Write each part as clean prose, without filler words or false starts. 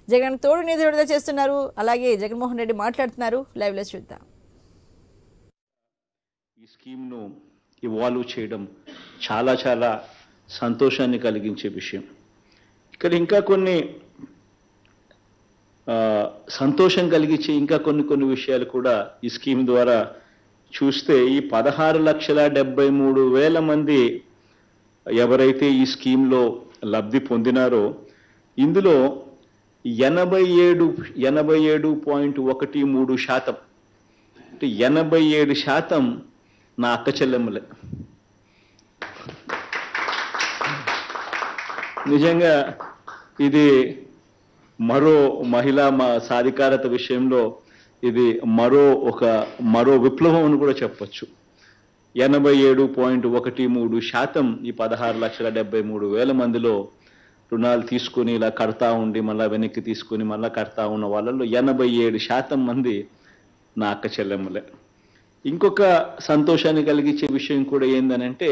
జగన్ తోడు నిధులు విడుదల చేస్తున్నారు. అలాగే జగన్మోహన్ రెడ్డి మాట్లాడుతున్నారు. లైవ్ లో చూద్దాం. ఈ స్కీమ్ను ఇవాల్వ్ చేయడం చాలా చాలా సంతోషాన్ని కలిగించే విషయం. ఇక్కడ ఇంకా కొన్ని సంతోషం కలిగించే ఇంకా కొన్ని విషయాలు కూడా ఈ స్కీమ్ ద్వారా చూస్తే, ఈ 16,73,000 మంది ఎవరైతే ఈ స్కీమ్లో లబ్ధి పొందినారో ఇందులో 87.13% అంటే 87% నా అక్క చెల్లెమ్మలే. నిజంగా ఇది మరో మహిళా సాధికారత విషయంలో ఇది మరో విప్లవం అని కూడా చెప్పచ్చు. 87.13% ఈ 16,73,000 మందిలో రుణాలు తీసుకుని ఇలా కడతా ఉండి మళ్ళా వెనక్కి తీసుకుని మళ్ళా కడతా ఉన్న వాళ్ళలో 87% మంది నా అక్క చెల్లెమ్మలే. ఇంకొక సంతోషాన్ని కలిగించే విషయం కూడా ఏందనంటే,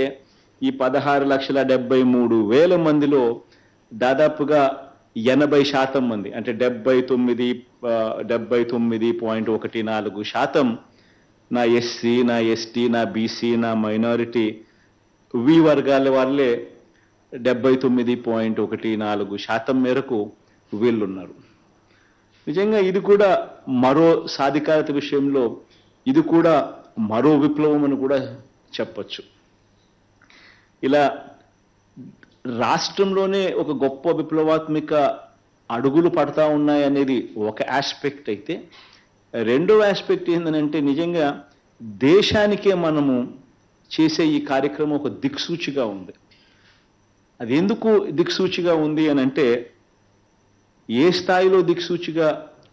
ఈ 16,73,000 మందిలో దాదాపుగా 80% మంది అంటే 79.14% నా ఎస్సీ, నా ఎస్టీ, నా బీసీ, నా మైనారిటీ వి వర్గాల వాళ్ళే 79.14% మేరకు వీళ్ళున్నారు. నిజంగా ఇది కూడా మరో సాధికారత విషయంలో ఇది కూడా మరో విప్లవం అని కూడా చెప్పచ్చు. ఇలా రాష్ట్రంలోనే ఒక గొప్ప విప్లవాత్మక అడుగులు పడతా ఉన్నాయనేది ఒక ఆస్పెక్ట్ అయితే, రెండవ ఆస్పెక్ట్ ఏంటంటే నిజంగా దేశానికే మనము చేసే ఈ కార్యక్రమం ఒక దిక్సూచిగా ఉంది. అది ఎందుకు దిక్సూచిగా ఉంది అని అంటే, ఏ స్థాయిలో దిక్సూచిగా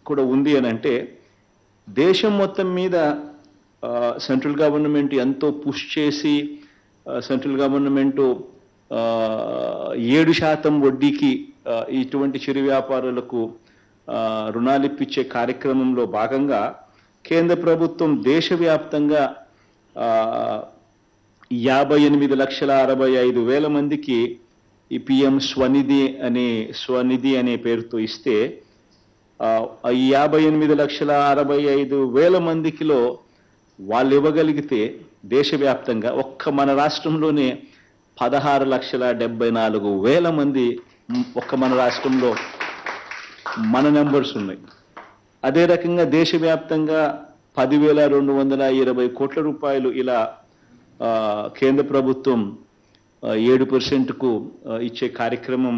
కూడా ఉంది అని అంటే, దేశం మొత్తం మీద సెంట్రల్ గవర్నమెంట్ ఎంతో పుష్ చేసి సెంట్రల్ గవర్నమెంట్ 7% వడ్డీకి ఇటువంటి చిరు వ్యాపారులకు రుణాలు ఇప్పించే కార్యక్రమంలో భాగంగా కేంద్ర ప్రభుత్వం దేశవ్యాప్తంగా 58,65,000 మందికి ఈ పిఎం స్వనిధి అనే పేరుతో ఇస్తే, 58,65,000 మందికిలో వాళ్ళు ఇవ్వగలిగితే దేశవ్యాప్తంగా ఒక్క మన రాష్ట్రంలోనే 16,74,000 మంది ఒక్క మన రాష్ట్రంలో మన నెంబర్స్ ఉన్నాయి. అదే రకంగా దేశవ్యాప్తంగా 10,220 కోట్ల రూపాయలు ఇలా కేంద్ర ప్రభుత్వం 7%కు ఇచ్చే కార్యక్రమం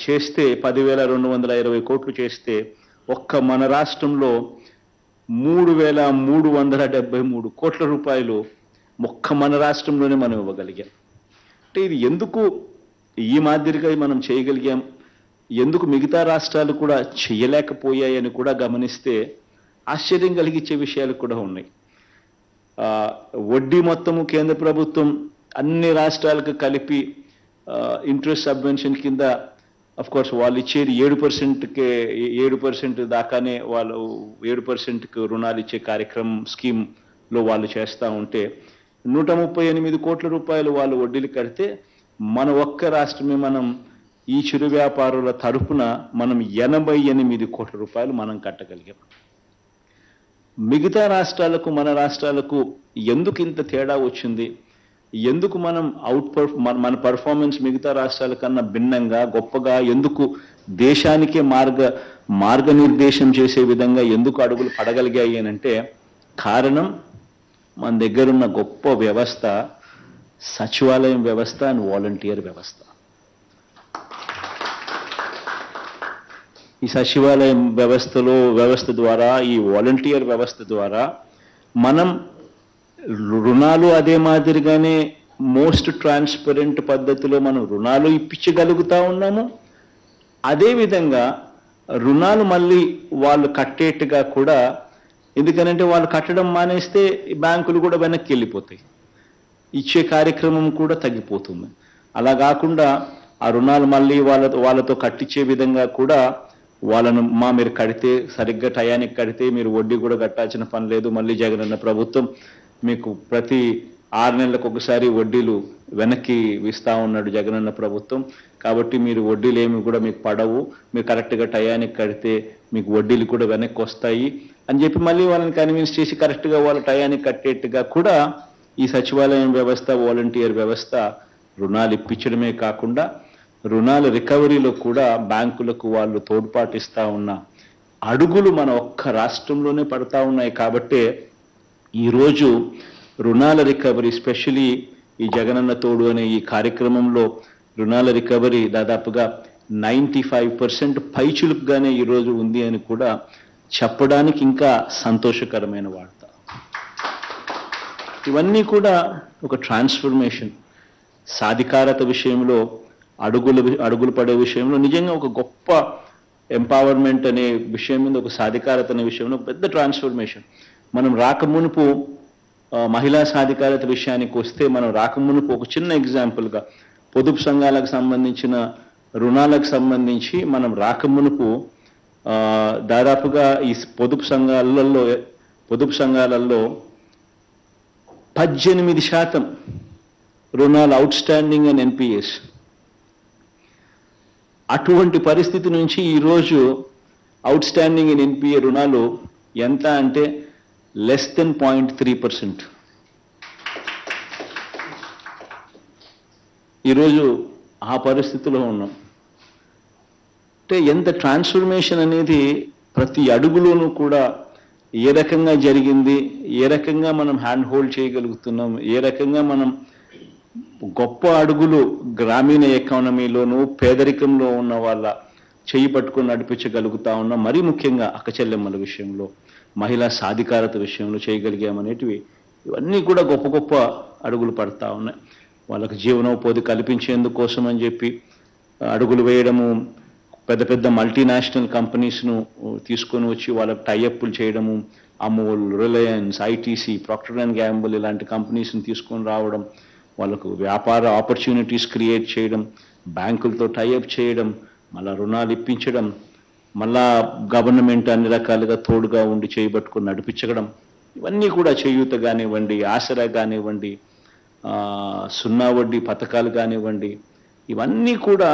చేస్తే, 10,220 కోట్లు చేస్తే ఒక్క మన రాష్ట్రంలో 3,373 కోట్ల రూపాయలు ఒక్క మన రాష్ట్రంలోనే మనం ఇవ్వగలిగాం. అంటే ఇది ఎందుకు ఈ మాదిరిగా మనం చేయగలిగాం, ఎందుకు మిగతా రాష్ట్రాలు కూడా చేయలేకపోయాయని కూడా గమనిస్తే ఆశ్చర్యం కలిగించే విషయాలు కూడా ఉన్నాయి. వడ్డీ మొత్తము కేంద్ర ప్రభుత్వం అన్ని రాష్ట్రాలకు కలిపి ఇంట్రెస్ట్ సబ్వెన్షన్ కింద కోర్స్ వాళ్ళు ఇచ్చేది 7% దాకానే వాళ్ళు 7%కు రుణాలు ఇచ్చే కార్యక్రమం స్కీమ్లో వాళ్ళు చేస్తూ ఉంటే 138 కోట్ల రూపాయలు వాళ్ళు వడ్డీలు కడితే, మన ఒక్క రాష్ట్రమే మనం ఈ చిరు వ్యాపారుల తరపున మనం 88 కోట్ల రూపాయలు మనం కట్టగలిగాం. మిగతా రాష్ట్రాలకు మన రాష్ట్రాలకు ఎందుకు ఇంత తేడా వచ్చింది, ఎందుకు మనం మన పర్ఫార్మెన్స్ మిగతా రాష్ట్రాల కన్నా భిన్నంగా గొప్పగా ఎందుకు దేశానికే మార్గనిర్దేశం చేసే విధంగా ఎందుకు అడుగులు పడగలిగాయి అని అంటే, కారణం మన దగ్గరున్న గొప్ప వ్యవస్థ సచివాలయం వ్యవస్థ అండ్ వాలంటీర్ వ్యవస్థ. ఈ సచివాలయం వ్యవస్థ ద్వారా, ఈ వాలంటీర్ వ్యవస్థ ద్వారా మనం రుణాలు అదే మాదిరిగానే మోస్ట్ ట్రాన్స్పరెంట్ పద్ధతిలో మనం రుణాలు ఇప్పించగలుగుతా ఉన్నాము. అదేవిధంగా రుణాలు మళ్ళీ వాళ్ళు కట్టేట్టుగా కూడా, ఎందుకనంటే వాళ్ళు కట్టడం మానేస్తే బ్యాంకులు కూడా వెనక్కి వెళ్ళిపోతాయి, ఇచ్చే కార్యక్రమం కూడా తగ్గిపోతుంది. అలా కాకుండా ఆ రుణాలు మళ్ళీ వాళ్ళతో కట్టించే విధంగా కూడా వాళ్ళను మీరు కడితే సరిగ్గా టయానికి కడితే మీరు వడ్డీ కూడా కట్టాల్సిన పని లేదు, మళ్ళీ జగనన్న ప్రభుత్వం మీకు ప్రతి 6 నెలలకు ఒకసారి వడ్డీలు వెనక్కి ఇస్తా ఉన్నాడు జగనన్న ప్రభుత్వం. కాబట్టి మీరు వడ్డీలు ఏమి కూడా మీకు పడవు, మీరు కరెక్ట్గా టయానికి కడితే మీకు వడ్డీలు కూడా వెనక్కి వస్తాయి అని చెప్పి మళ్ళీ వాళ్ళని కన్విన్స్ చేసి కరెక్ట్గా వాళ్ళ టయానికి కట్టేట్టుగా కూడా ఈ సచివాలయం వ్యవస్థ, వాలంటీర్ వ్యవస్థ రుణాలు ఇప్పించడమే కాకుండా రుణాల రికవరీలో కూడా బ్యాంకులకు వాళ్ళు తోడ్పాటిస్తా ఉన్న అడుగులు మన ఒక్క రాష్ట్రంలోనే పడతా ఉన్నాయి. కాబట్టే ఈరోజు రుణాల రికవరీ, స్పెషలీ ఈ జగనన్న తోడు అనే ఈ కార్యక్రమంలో రుణాల రికవరీ దాదాపుగా 95% పైచులుకుగానే ఈరోజు ఉంది అని కూడా చెప్పడానికి ఇంకా సంతోషకరమైన వార్త. ఇవన్నీ కూడా ఒక ట్రాన్స్ఫర్మేషన్, సాధికారత విషయంలో అడుగులు పడే విషయంలో నిజంగా ఒక గొప్ప ఎంపవర్మెంట్ అనే విషయం మీద, ఒక సాధికారత అనే విషయంలో పెద్ద ట్రాన్స్ఫర్మేషన్. మనం రాకమునుపు మహిళా సాధికారత విషయానికి వస్తే, మనం రాకమునుపు ఒక చిన్న ఎగ్జాంపుల్గా పొదుపు సంఘాలకు సంబంధించిన రుణాలకు సంబంధించి మనం రాకమునుపు దాదాపుగా ఈ పొదుపు సంఘాలలో 18% రుణాలు అవుట్ స్టాండింగ్ అండ్ ఎన్పిఎస్. అటువంటి పరిస్థితి నుంచి ఈరోజు అవుట్ స్టాండింగ్ అండ్ ఎన్పిఏ రుణాలు ఎంత అంటే less than 0.3%. ఈరోజు ఆ పరిస్థితిలో ఉన్నాం. అంటే ఎంత ట్రాన్స్ఫర్మేషన్ అనేది ప్రతి అడుగులోనూ కూడా ఏ రకంగా జరిగింది, ఏ రకంగా మనం హ్యాండ్ హోల్డ్ చేయగలుగుతున్నాం, ఏ రకంగా మనం గొప్ప అడుగులు గ్రామీణ ఎకానమీలోనూ పేదరికంలో ఉన్న వాళ్ళ చేయి పట్టుకొని నడిపించగలుగుతా ఉన్నాం. మరీ ముఖ్యంగా అక్కచెల్లెమ్మల విషయంలో, మహిళా సాధికారత విషయంలో చేయగలిగామనేటివి ఇవన్నీ కూడా గొప్ప గొప్ప అడుగులు పడతా ఉన్నాయి. వాళ్ళకి జీవనోపాధి కల్పించేందుకోసం అని చెప్పి అడుగులు వేయడము, పెద్ద పెద్ద మల్టీనేషనల్ కంపెనీస్ను తీసుకొని వచ్చి వాళ్ళకి టైఅప్లు చేయడము, Amul, Reliance, ITC, Procter and Gamble ఇలాంటి కంపెనీస్ని తీసుకొని రావడం, వాళ్ళకు వ్యాపార ఆపర్చునిటీస్ క్రియేట్ చేయడం, బ్యాంకులతో టైఅప్ చేయడం, మళ్ళా రుణాలు ఇప్పించడం, మళ్ళా గవర్నమెంట్ అన్ని రకాలుగా తోడుగా ఉండి చేయబట్టుకొని నడిపించడం, ఇవన్నీ కూడా చేయూత కానివ్వండి, ఆసరా కానివ్వండి, 0 వడ్డీ పథకాలు కానివ్వండి, ఇవన్నీ కూడా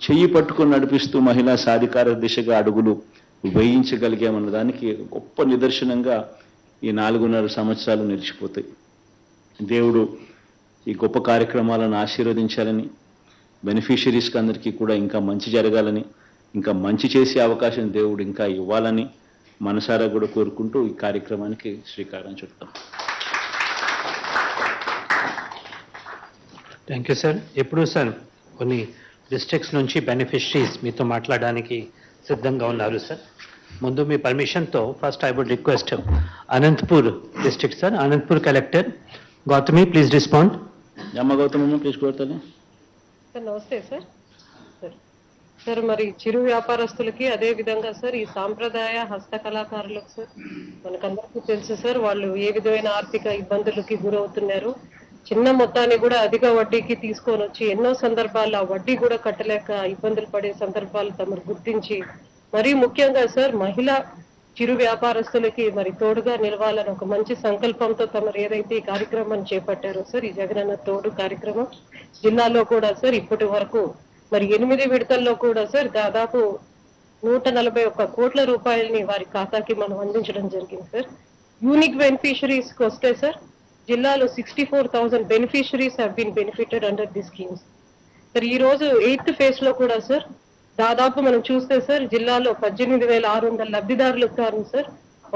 చెయ్యి పట్టుకొని నడిపిస్తూ మహిళా సాధికార దిశగా అడుగులు వేయించగలిగామన్న దానికి గొప్ప నిదర్శనంగా ఈ 4.5 సంవత్సరాలు నిలిచిపోతాయి. దేవుడు ఈ గొప్ప కార్యక్రమాలను ఆశీర్వదించాలని, బెనిఫిషరీస్కి అందరికీ కూడా ఇంకా మంచి జరగాలని, ఇంకా మంచి చేసే అవకాశం దేవుడు ఇంకా ఇవ్వాలని మనసారా కూడా కోరుకుంటూ ఈ కార్యక్రమానికి శ్రీకారం చుడతాం. Thank you sir. ఎప్పుడు సార్ కొన్ని డిస్ట్రిక్ట్స్ నుంచి బెనిఫిషరీస్ మీతో మాట్లాడడానికి సిద్ధంగా ఉన్నారు సార్. ముందు మీ పర్మిషన్తో first I would request Anantapur district sir, Anantapur collector Gautami, please respond. గౌతమమ్మ ప్లీజ్ కోరుతాను సార్. నమస్తే సార్. సార్ మరి చిరు వ్యాపారస్తులకి, అదే విధంగా సార్ ఈ సాంప్రదాయ హస్తకళాకారులకు సార్ మనకందరికీ తెలుసు సార్, వాళ్ళు ఏ విధమైన ఆర్థిక ఇబ్బందులకి గురవుతున్నారు. చిన్న మొత్తాన్ని కూడా అధిక వడ్డీకి తీసుకొని వచ్చి ఎన్నో సందర్భాల్లో ఆ వడ్డీ కూడా కట్టలేక ఇబ్బందులు పడే సందర్భాలు తమరు గుర్తించి, మరీ ముఖ్యంగా సార్ మహిళా చిరు వ్యాపారస్తులకి మరి తోడుగా నిలవాలని ఒక మంచి సంకల్పంతో తమరు ఏదైతే ఈ కార్యక్రమాన్ని చేపట్టారో సార్, ఈ జగనన్న తోడు కార్యక్రమం జిల్లాలో కూడా సార్ ఇప్పటి వరకు మరి 8 విడతల్లో కూడా సార్ దాదాపు 141 కోట్ల రూపాయలని వారి ఖాతాకి మనం అందించడం జరిగింది సార్. యూనిక్ బెనిఫిషరీస్ కి వస్తే సార్ జిల్లాలో 64,000 beneficiaries have been benefited under the schemes sir. ఈ రోజు 8th ఫేజ్ లో కూడా సార్ దాదాపు మనం చూస్తే సార్ జిల్లాలో 18,600 లబ్ధిదారులకు కాను సార్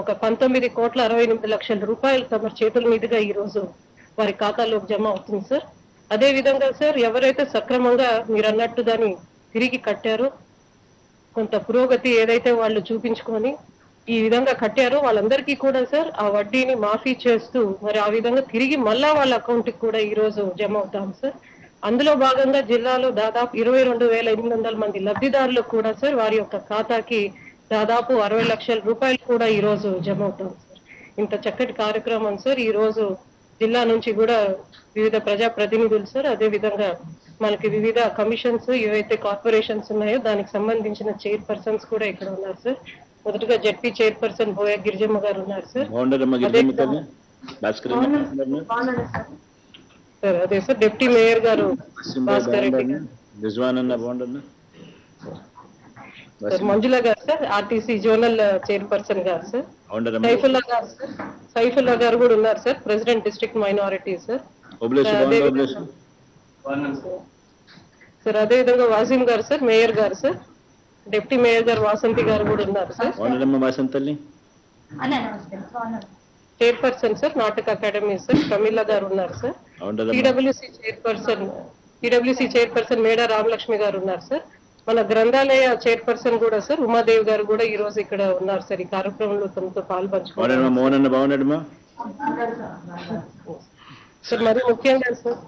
ఒక 19,68,00,000 రూపాయలు తమ చేతుల మీదుగా ఈ రోజు వారి ఖాతాలోకి జమ అవుతుంది సార్. అదే విధంగా సార్ ఎవరైతే సక్రమంగా మీరు అన్నట్టు దాన్ని తిరిగి కట్టారో, కొంత పురోగతి ఏదైతే వాళ్ళు చూపించుకొని ఈ విధంగా కట్టారో వాళ్ళందరికీ కూడా సార్ ఆ వడ్డీని మాఫీ చేస్తూ మరి ఆ విధంగా తిరిగి మళ్ళా వాళ్ళ అకౌంట్ కి కూడా ఈ రోజు జమ అవుతాం సార్. అందులో భాగంగా జిల్లాలో దాదాపు 22,800 మంది లబ్ధిదారులకు కూడా సార్ వారి యొక్క ఖాతాకి దాదాపు 60 లక్షల రూపాయలు కూడా ఈ రోజు జమ అవుతాం సార్. ఇంత చక్కటి కార్యక్రమం సార్ ఈ రోజు జిల్లా నుంచి కూడా వివిధ ప్రజా ప్రతినిధులు సార్, అదే విధంగా మనకి వివిధ కమిషన్స్ ఏవైతే కార్పొరేషన్స్ ఉన్నాయో దానికి సంబంధించిన చైర్పర్సన్స్ కూడా ఇక్కడ ఉన్నారు సార్. మొదటగా జడ్పీ చైర్పర్సన్ బోయ గిరిజమ్మ గారు ఉన్నారు సార్. భాస్కర్ సార్ అదే సార్ డిప్యూటీ మేయర్ గారు భాస్కర్ రెడ్డి గారు, రిజ్వాన్ అన్న బాగుండన్నా, సార్ మంజుల గారు సార్ ఆర్టీసీ జోనల్ చైర్పర్సన్ గారు సార్, బాగుండరమ్మా, సైఫుల్లా గారు సార్, సైఫుల్లా గారు కూడా ఉన్నారు sir, president district minority sir. Sir అదేవిధంగా వాసిం గారు సార్, మేయర్ గారు సార్, డిప్యూటీ మేయర్ గారు వాసంతి గారు కూడా ఉన్నారు సార్. బాగుండరమ్మా వాసంతల్లి. చైర్పర్సన్ సార్ నాటక అకాడమీ సార్ ప్రమీల గారు ఉన్నారు సార్. టీడబ్ల్యూసీ చైర్పర్సన్ మేడా రామలక్ష్మి గారు ఉన్నారు సార్. మన గ్రంథాలయ చైర్పర్సన్ కూడా సార్ ఉమాదేవి గారు కూడా ఈ రోజు ఇక్కడ ఉన్నారు సార్. ఈ కార్యక్రమంలో తమతో పాల్పంచుకోవాలి సార్. మరి ముఖ్యంగా సార్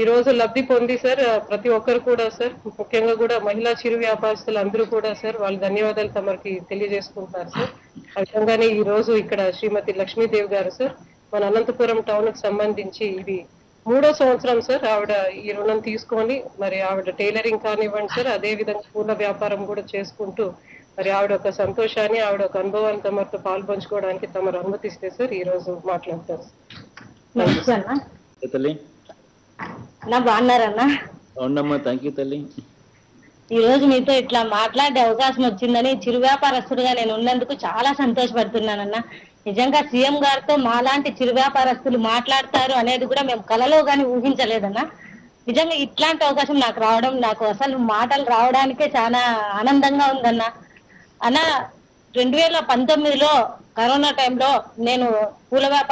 ఈ రోజు లబ్ధి పొంది సార్ ప్రతి ఒక్కరు కూడా సార్, ముఖ్యంగా కూడా మహిళా చిరు వ్యాపారస్తులు అందరూ కూడా సార్ వాళ్ళ ధన్యవాదాలు తమకి తెలియజేసుకుంటారు సార్. ఆ విధంగానే ఈ రోజు ఇక్కడ శ్రీమతి లక్ష్మీదేవి గారు సార్ మన అనంతపురం టౌన్ కు సంబంధించి ఇది 3వ సంవత్సరం సార్ ఆవిడ ఈ రుణం తీసుకొని మరి ఆవిడ టైలరింగ్ కానివ్వండి సార్, అదే విధంగా పూల వ్యాపారం కూడా చేసుకుంటూ మరి ఆవిడ ఒక సంతోషాన్ని ఆవిడ ఒక అనుభవాన్ని తమతో పాల్పంచుకోవడానికి తమరు అనుమతిస్తే సార్ ఈ రోజు మాట్లాడతారు. బాగున్నారన్నా? అవునమ్మా, థ్యాంక్ యూ తల్లి. ఈ రోజు మీతో ఇట్లా మాట్లాడే అవకాశం వచ్చిందని చిరు వ్యాపారస్తుడుగా నేను ఉన్నందుకు చాలా సంతోషపడుతున్నానన్నా. నిజంగా సీఎం గారితో మాలాంటి చిరు వ్యాపారస్తులు మాట్లాడతారు అనేది కూడా మేము కలలో కానీ ఊహించలేదన్నా. నిజంగా ఇట్లాంటి అవకాశం నాకు రావడం, నాకు అసలు మాటలు రావడానికే చాలా ఆనందంగా ఉందన్నా. అన్న 2019లో కరోనా టైంలో నేను పూల వ్యాపారం